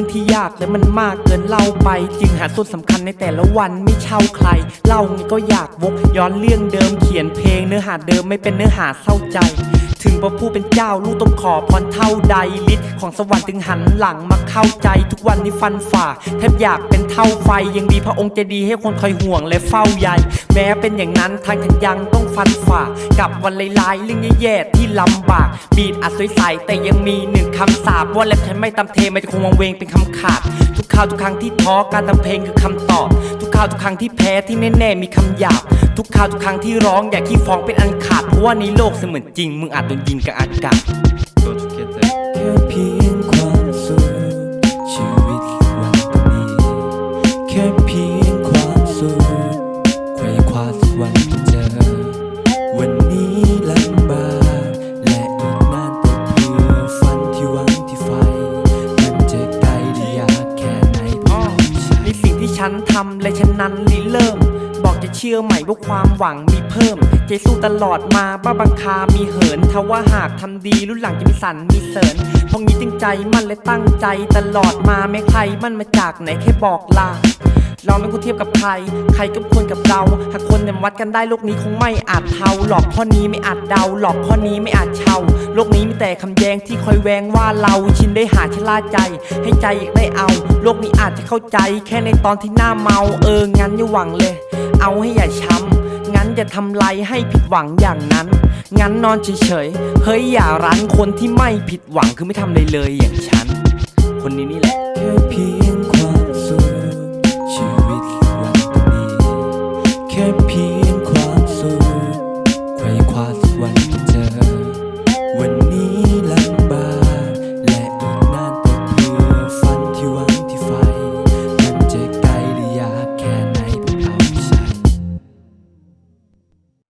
รื่องที่ยากและมันมากเกินเล่าไปจึงหาส่วนสำคัญในแต่ละวันไม่เช่าใครเล่างี้ก็อยากวกย้อนเรื่องเดิมเขียนเพลงเนื้อหาเดิมไม่เป็นเนื้อหาเศร้าใจถึงพระผู้เป็นเจ้าลูกต้องขอพรเท่าใดฤทธิ์ของสวรรค์ถึงหันหลังมาเข้าใจทุกวันนี้ฟันฝ่าแทบอยากเป็นเท่าไฟยังดีพระองค์จะดีให้คนคอยห่วงและเฝ้าใยแม้เป็นอย่างนั้นทางฉันยังต้องฟันฝ่ากับวันร้ายๆเรื่องแย่ๆที่ลำบากบีดอัดสวยใสแต่ยังมีหนึ่งคำสาปว่าแลบฉันไม่ตำเทมันจะคงวังเวงเป็นคำขาดทุกคราวทุกครั้งที่ท้อการทำเพลงคือคำตอบทุกคราวทุกครั้งที่แพ้ที่แน่ๆมีคำหยาบทุกคราวทุกครั้งที่ร้องอย่าขี้ฟ้องเป็นอันขาดเพราะว่าในโลกเสมือนจริงมึงอาจโดนยิงกับอากาศแค่เพียงความสุขชีวิตวันนี้แค่เพียงความสุขไขว่คว้าสักวันจะเจอวันนี้ลำบากและอีกนานแต่เพื่อฝันที่หวังที่ไฟมันจะไกลได้ยากแค่ไหนในสิ่งที่ฉันทำและฉันนั้นริเริ่มบอกจะเชื่อใหม่ว่าความหวังมีเพิ่มใจสู้ตลอดมาบ้าบังคามีเหินทว่าหากทำดีรุ่นหลังจะมีสันมีเสริญพองนี้จึงใจมั่นและตั้งใจตลอดมาแม้ใครมั่นมาจากไหนแค่บอกลาเราไม่ควรเทียบกับใครใครก็ควรกับเราหากคนเนี่ยวัดกันได้โลกนี้คงไม่อาจเท่าหลอกข้อนี้ไม่อาจเดาหลอกข้อนี้ไม่อาจเช่าโลกนี้มีแต่คำแย้งที่คอยแวงว่าเราชินได้หาชะล่าใจให้ใจอยากได้เอาโลกนี้อาจจะเข้าใจแค่ในตอนที่หน้าเมางั้นอย่าหวังเลยเอาให้อย่าช้ำงั้นอย่าทำไรให้ผิดหวังอย่างนั้นงั้นนอนเฉยๆเฮ้ยอย่ารั้นคนที่ไม่ผิดหวังคือไม่ทำอะไรเลยอย่างฉันคนนี้นี่แหละ